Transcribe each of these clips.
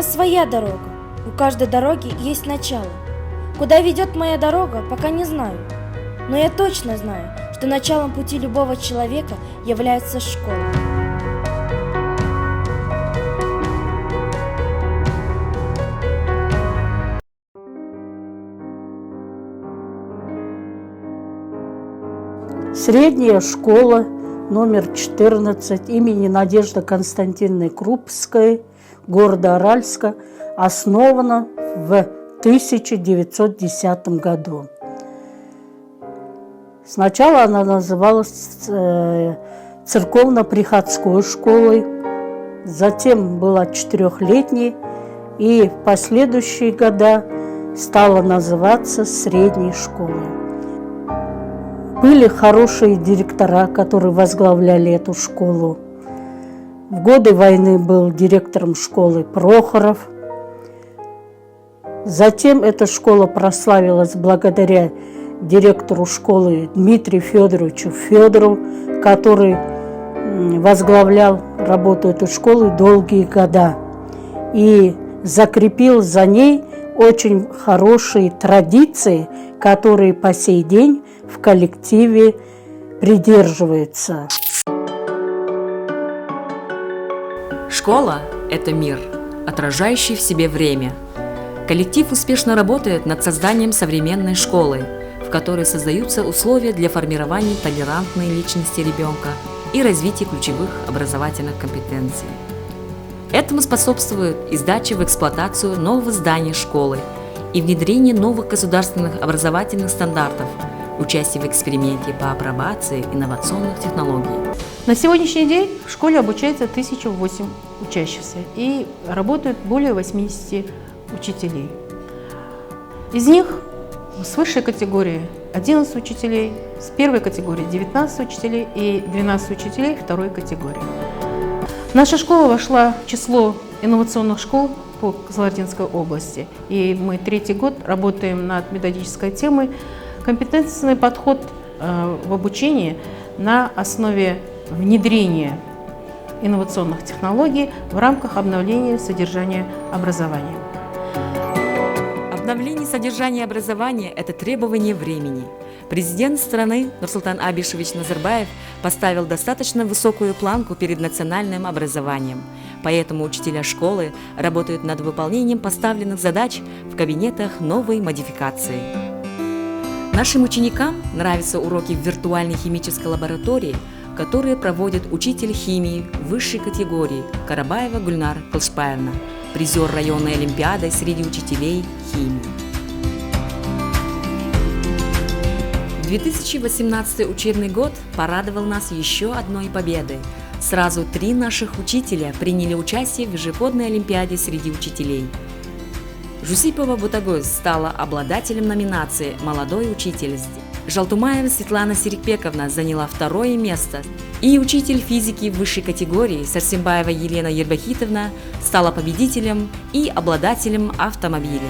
школа своя дорога. У каждой дороги есть начало. Куда ведет моя дорога, пока не знаю. Но я точно знаю, что началом пути любого человека является школа. Средняя школа номер 14 имени Надежды Константиновны Крупской города Аральска основана в 1910 году. Сначала она называлась церковно-приходской школой, затем была 4-летней и в последующие года стала называться средней школой. Были хорошие директора, которые возглавляли эту школу. В годы войны был директором школы Прохоров. Затем эта школа прославилась благодаря директору школы Дмитрию Федоровичу Федорову, который возглавлял работу этой школы долгие года и закрепил за ней очень хорошие традиции, которые по сей день в коллективе придерживаются. Школа – это мир, отражающий в себе время. Коллектив успешно работает над созданием современной школы, в которой создаются условия для формирования толерантной личности ребенка и развития ключевых образовательных компетенций. Этому способствует и сдача в эксплуатацию нового здания школы и внедрение новых государственных образовательных стандартов, участие в эксперименте по апробации инновационных технологий. На сегодняшний день в школе обучается 1008 учащихся и работают более 80 учителей. Из них с высшей категории 11 учителей, с первой категории 19 учителей и 12 учителей второй категории. Наша школа вошла в число инновационных школ по Кызылординской области, и мы 3-й год работаем над методической темой «Компетентный подход в обучении на основе внедрения инновационных технологий в рамках обновления содержания образования». Обновление содержания образования – это требование времени. Президент страны Нурсултан Абишевич Назарбаев поставил достаточно высокую планку перед национальным образованием. Поэтому учителя школы работают над выполнением поставленных задач в кабинетах новой модификации. Нашим ученикам нравятся уроки в виртуальной химической лаборатории, которые проводит учитель химии высшей категории Карабаева Гульнар Кылшпаевна, призер районной олимпиады среди учителей химии. 2018 учебный год порадовал нас еще одной победой. Сразу 3 наших учителя приняли участие в ежегодной олимпиаде среди учителей. Жусипова Бутагөз стала обладателем номинации «Молодой учитель». Жалтумаева Светлана Серикбековна заняла 2-е место, и учитель физики высшей категории Сарсембаева Елена Ербахитовна стала победителем и обладателем автомобиля.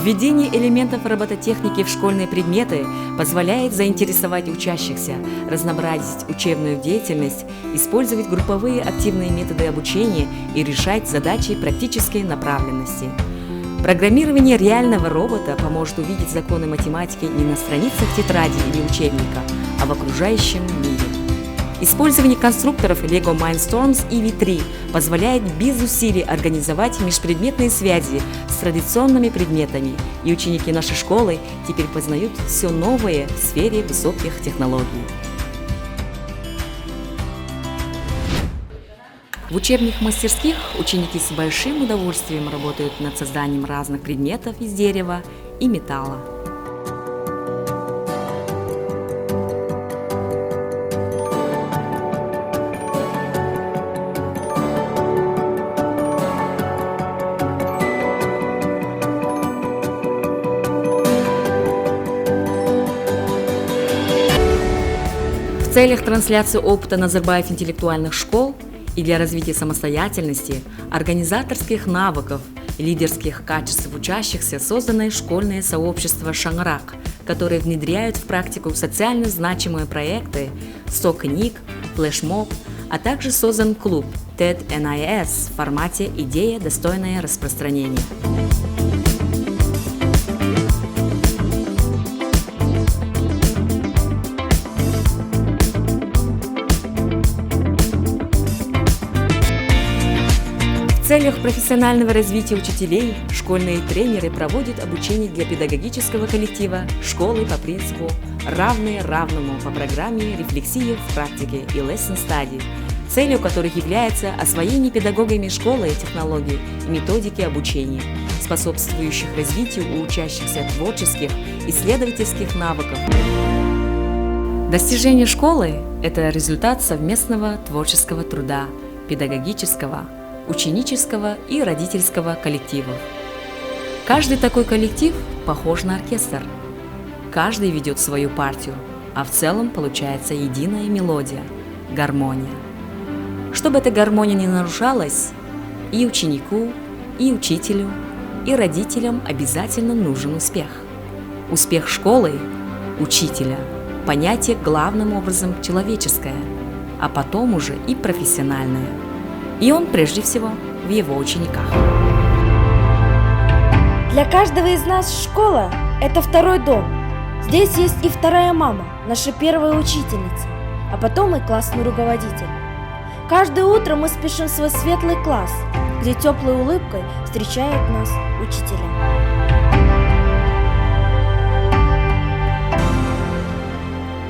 Введение элементов робототехники в школьные предметы позволяет заинтересовать учащихся, разнообразить учебную деятельность, использовать групповые активные методы обучения и решать задачи практической направленности. Программирование реального робота поможет увидеть законы математики не на страницах тетради или учебника, а в окружающем мире. Использование конструкторов LEGO Mindstorms EV3 позволяет без усилий организовать межпредметные связи с традиционными предметами, и ученики нашей школы теперь познают все новое в сфере высоких технологий. В учебных мастерских ученики с большим удовольствием работают над созданием разных предметов из дерева и металла. В целях трансляции опыта Назарбаев интеллектуальных школ и для развития самостоятельности, организаторских навыков и лидерских качеств учащихся создано школьное сообщество «Шанграк», которые внедряют в практику социально значимые проекты, 100 книг, флешмоб, а также создан клуб TED-NIS в формате «Идея, достойная распространения». В целях профессионального развития учителей школьные тренеры проводят обучение для педагогического коллектива школы по принципу «равные равному» по программе «Рефлексия в практике» и «Lesson Study», целью которых является освоение педагогами школы технологий и методики обучения, способствующих развитию у учащихся творческих, исследовательских навыков. Достижение школы – это результат совместного творческого труда, педагогического, ученического и родительского коллективов. Каждый такой коллектив похож на оркестр. Каждый ведет свою партию, а в целом получается единая мелодия – гармония. Чтобы эта гармония не нарушалась, и ученику, и учителю, и родителям обязательно нужен успех. Успех школы, учителя – понятие главным образом человеческое, а потом уже и профессиональное. И он прежде всего в его учениках. Для каждого из нас школа – это второй дом. Здесь есть и вторая мама, наша первая учительница, а потом и классный руководитель. Каждое утро мы спешим в свой светлый класс, где теплой улыбкой встречают нас учителя.